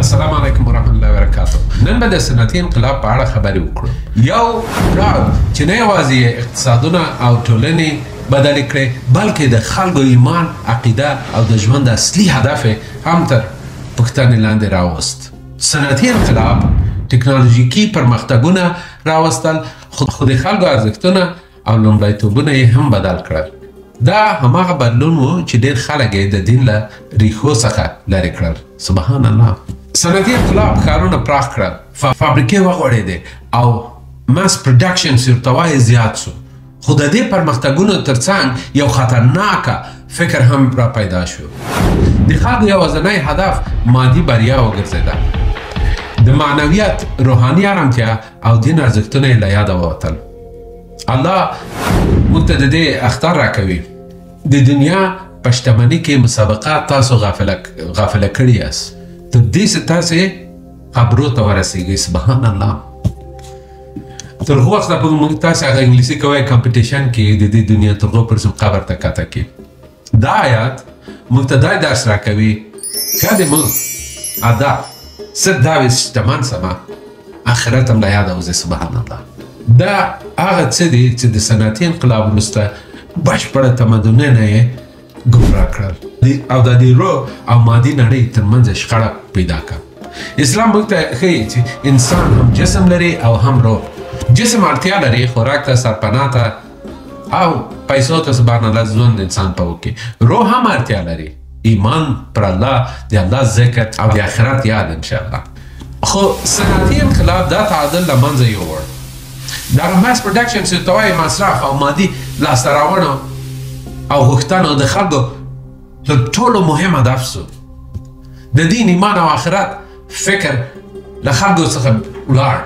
السلام علیکم ورحمت الله وبرکاتو. نن به د صنعتي انقلاب په اړه خبرې وکړو. یو پړاو چې نه یوازې اقتصادونه او ټولنې بدلې کړې بلکې د خلکو ایمان، عقیده او د ژوند اصلي هدف هم تر پوښتنې لاندې راوست. صنعتي انقلاب ټکنالوژیکي پرمختګونه راوستل خو د خلکو ارزښتونه او لومړیتوبونه یې هم بدل کړل. دا هماغه بدلون و چې ډېر خلک یې د دین له ریښو څخه لرې کړل. سبحان الله. صنعتي انقلاب ښارونه پراخ کړل، فابریکې وغوړېدې او ماس پروډکشن چې ورته وایي زیات سو. خو د دې پرمختګونو ترڅنګ یو خطرناکه فکر هم را پیدا شو. د خلکو یوازینی هدف مادي بریا وګرځېده. د معنویت، روحاني ارامتیا او دین ارزښتونه یې له یاده ووتل. الله موږ ته د دې اخطار راکوي. د دنیا په شتمنۍ کې مسابقات تاسو غافله کړي یاست تر دې چې تاسې قبرو ته ورسېږئ. سبحان الله. تر هغه وخته پورې موږ تاسې هغه انګلیسي کوئ کمپټیشن کې د دې دنیا تر هغو پورې قبر ته کته کې. دا آیات موږ ته دا درس راکوي که د موږ هدف صرف دا وي شتمن سمه آخرت هم له یاده وځي. سبحان الله. دا هغه څه دي چې د صنعتي انقلاب وروسته بشپړه تمدنونه یې ګمراه کړل او د دې روح او مادي نړۍ ترمنځ شخړه پیدا کړه. اسلام موږ ته ښیي چې انسان هم جسم لري او هم روح. جسم اړتیا لري خوراک ته، سرپناه ته او پیسو ته سبحان الله ژوند انسان په وکړي. روح هم اړتیا لري ایمان پر الله، د الله ذکر او د آخرت یاد انشاءالله. خو صنعتي انقلاب دا تعادل له منځه یووړ. دغه ماس پروډکشن چې ته وایې مصرف او مادي لاسته راوړنو او غوښتنو د خلکو تر ټولو مهم هدف سو. د دین، ایمان او آخرت فکر له خلکو څخه ولاړ.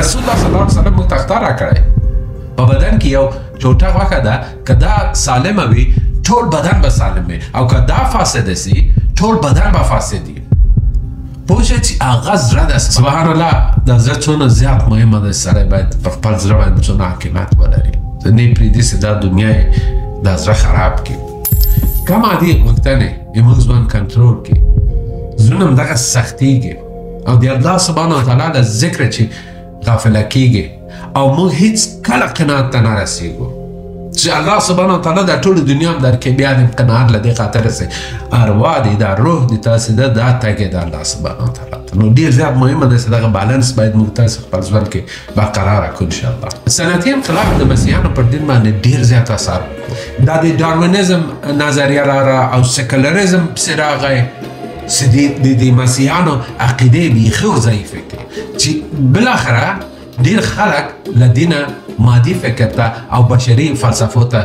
رسول الله صلی الله علیه وسلم موږ ته اخطار راکړی په بدن کې یو ټوټه غوښه ده، که دا سالمه وي ټول بدن به سالم وي او که دا فاسده سي ټول بدن به فاسد وي. پوه شئ چې هغه زړه ده. سبحان الله. دا زړه څونه زیات مهمه ده. سړی باید په خپل زړه باندې څونه حاکمیت ولري، نه پرېږدي چې دا دنیا یې دا زړه خراب کړي. که مادي غوښتنې زموږ ژوند کنټرول کړي زړونه همدغه سختېږي او د الله سبحانه وتعالی له ذکره چې غافله کېږي او موږ هیڅ کله قناعت ته نه رسېږو چې الله سبحانه وتعالی دا ټوله دنیا هم درکوي. بیا د قناعت له دې خاطره چې اروا دي، دا روح دي تاسې ده دا تګې د الله سبحانه وتعالی ته. نو ډېر زیات مهمه ده چې دغه بالانس باید موږ تاسې خپل ژوند کې برقراره کړو انشاءالله. صنعتي انقلاب د مسیحیانو پر دین باندې ډېر زیات اثر وکړو. دا د ډاروینزم نظریه او سیکولرزم پسې راغی چې د مسیحیانو عقیدې بیخي ضعیفې کړې چې بالاخره ډېر خلک له دینه مادي فکر ته او بشري فلسفو ته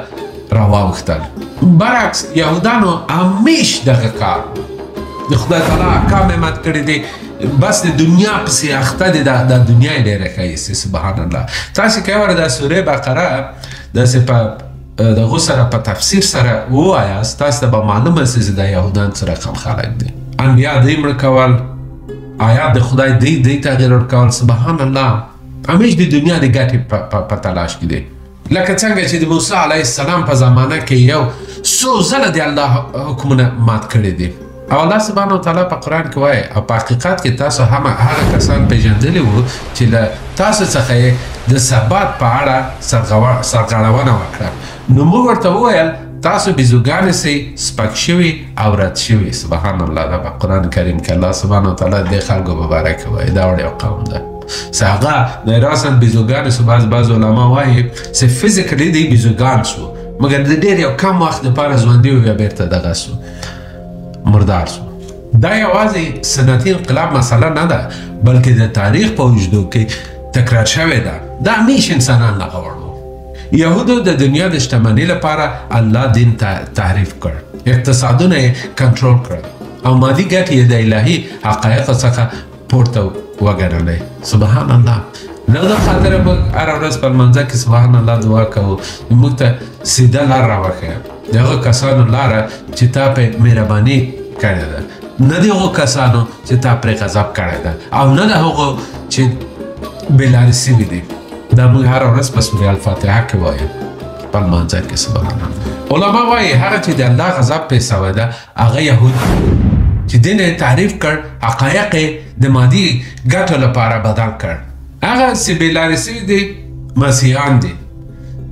راواوښتل. برعکس یهودانو همیش دغه کار د خدای تعالی احکام یې مات کړي دي، بس د دنیا پسې اخته دي. دا دنیا یې ډېره ښایسته. سبحان الله. تاسې که وره د سورې بقره داسې په دغو سره په تفسیر سره ووایاست تاسې ته به معلومه سي چې دا یهودان څه رقم خلک دي. انبیا دوی مړه کول، آیات د خدای دوی تغییر ورکول. سبحان الله. همیش د دنیا د ګټې په تلاش کې دی. لکه څنګه چې د موسی علیه السلام په زمانه کې یو څو ځله د الله حکمونه مات کړي دي او الله سبحانه وتعالی په قرآن کې وایي او په حقیقت کې تاسو هم هغه کسان پیژندلي وو چې له تاسو څخه یې د ثبات په اړه سرغړونه وکړه. نو موږ ورته وویل تاسو بیزوګانې سئ، سپک شوي او رد شوي. سبحان الله. دا په قرآن کریم کې الله سبحانه وتعالی دې خلکو مبارک وایي. دا وړ یو قوم ده چې هغه راساً بیزوګانې سو. بعض علما وایي چې فزیکلي دی بیزوګان سو مګر د ډېر یو کم وخت لپاره ژوندي و بیا بېرته دغه سو مردار سو. دا یوازې صنعتي انقلاب مسله نه ده بلکې د تاریخ په اوږدو کې تکرار شوې ده. دا همیش انسانان له غوړ وو. یهودو د دنیا د شتمنۍ لپاره الله دین تحریف کړ، اقتصادونه یې کنټرول کړل او مادي ګټې یې د الهي حقایقو څخه پورته وګڼلې. سبحان الله. دغه خاطره موږ هره ورځ په لمانځه کې سبحان الله دعا کوو موږ ته سیده لار راوښیه، د هغو کسانو لاره چې تا پرې مهرباني کړې ده، نه د هغو کسانو چې تا پرې غضب کړی ده او نه د هغو چې بېلارې سوي دي. دا موږ هره ورځ په سورې الفاتحه کې وایو په لمانځه کې. سبحان الله. علما وایي هغه چې د الله غضب پرې سوی ده هغه یهود چې دین تعریف کړ حقایق د مادي ګټو لپاره بدل کړ. هغه چې بېلارې سوي دي مسیحیان دي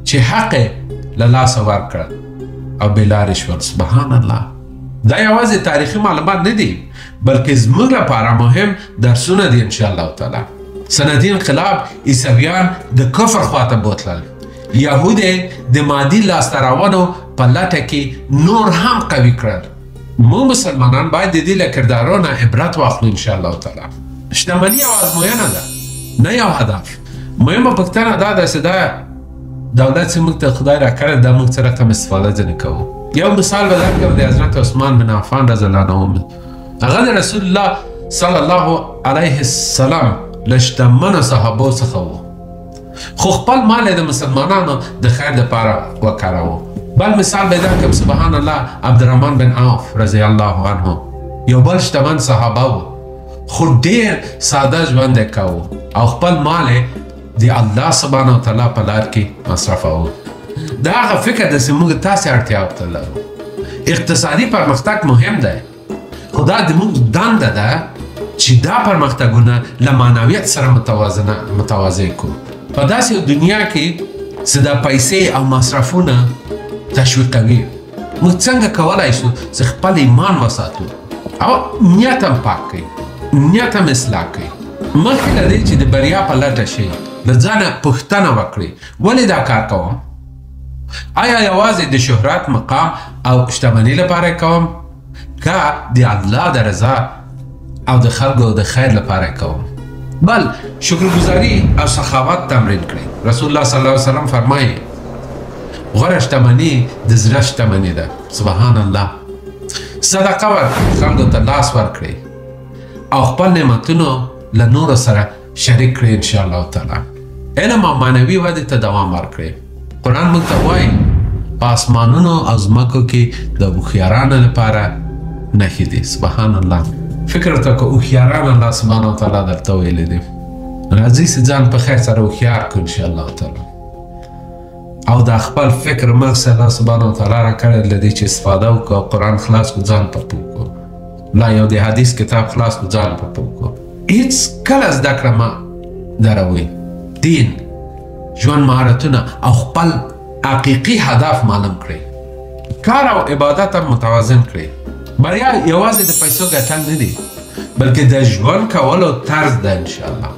چې حق له لاسه ورکړ او بېلارې شول. سبحان الله. دا یوازې تاریخي معلومات نه دي بلکې زموږ لپاره مهم درسونه دي انشاءالله تعالی. صنعتي انقلاب عیسویان د کفر خواته بوتلل. یهود د مادي لاسته راوړنو په لټه کې نور هم قوي کړل. موږ مسلمانان باید د دې له کردارونو عبرت واخلو انشاءالله تعالی. شتمني یو ازموینه ده نه یو هدف. مهمه پوښتنه دا ده چې دا دولت چې موږ ته خدای راکړی دا موږ څه رقم استفاده ځینې کوو. یو مثال به درکړم د حضرت عثمان بن عفان رضی الله عنه. هغه د رسول الله صلی الله علیه وسلم له شتمنو صحابو څخه و خو خپل مال د مسلمانانو د خیر دپاره وکاروه. بل مثال به درکړم سبحان الله عبدالرحمن بن عوف رضی الله عنه یو بل شتمن صحابه و خو ډېر ساده ژوند یې کوو او خپل مال د الله سبحانه وتعالی په لار کې مصرفوه. دا هغه فکر ده چې موږ تاسې اړتیا ورته لرو. اقتصادي پرمختګ مهم دی خو دا زموږ دنده ده چې دا پرمختګونه له معنویت سره متوازی کړو. په داسې دنیا کې چې دا پیسې او مصرفونه تشویقوي موږ څنګه کولی شو چې خپل ایمان وساتو او نیت هم پاک کړئ، نیت هم اصلاح کړئ. مخکې له دې چې د بریا په لټه شئ له ځانه پوښتنه وکړئ ولې دا کار کوم؟ آیا یوازې د شهرت، مقام او شتمنۍ لپاره کوم که د الله د رضا او د خلکو د خیر لپاره کوم؟ بل شکرګزاري او سخاوت تمرین کړئ. رسول الله صلی الله علیه وسلم فرمایي غوره شتمني د زړه شتمني ده. سبحان الله. صدقه ورکړئ، خلکو ته لاس ورکړئ او خپل نعمتونو له نورو سره شریک کړئ انشاءالله تعالی. علم او معنوي ودې ته دوام ورکړئ. قرآن موږ ته وایي په اسمانونو او ځمکو کې د هوښیارانو لپاره نښې دي. سبحان الله. فکر وکړه که هوښیاران الله سبحانه وتعالی درته ویلی دي. راځئ چې ځان په خیر سره هوښیار کړو انشاءالله تعالی او دا خپل فکر مغز الله سبحانه وتعالی راکړی له دې چې استفاده وکړو. قرآن خلاص کړو ځان په پوه کړو، لا یو د حدیث کتاب خلاص کړو ځان په پوه کړو. هېڅ کله زده کړه مه دروئ. دین، ژوند مهارتونه او خپل حقیقي هدف معلوم کړئ. کار او عبادت هم متوازن کړئ. بریا یوازې د پیسو ګټل نه دي بلکې د ژوند کولو طرز ده. انشاءالله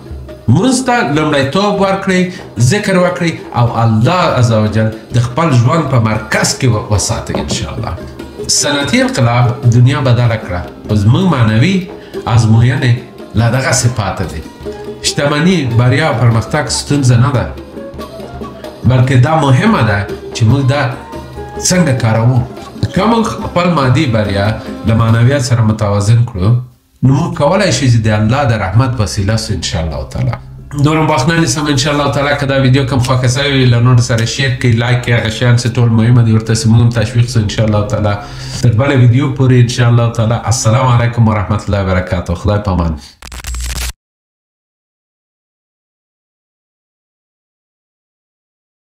مونځ ته لومړیتوب ورکړئ، ذکر وکړئ او الله عز وجل د خپل ژوند په مرکز کې وساتئ انشاءالله. صنعتي انقلاب دنیا بدله کړه خو زموږ معنوي ازموینې له دغسې پاته دي. شتمني، بریا او پرمختګ ستونزه نه ده بلکې دا مهمه ده چې موږ دا څنګه کاروو. که موږ خپل مادي بریا له معنویت سره متوازن کړو نو موږ کولی شو چې د الله د رحمت وسیله سو انشاءالله تعالی. نور هم بخښنه نیسم انشاءالله تعالی که دا ویډیو کوم خوښه سوی وي له نورو سره شیر کړئ، لایک کړئ. هغه شیان چې ټول مهمه دي ورته چې موږ هم تشویق سو انشاءالله تعالی. تر بله ویډیو پورې انشاءالله تعالی. السلام علیکم ورحمة الله وبرکاته. خدای په امان.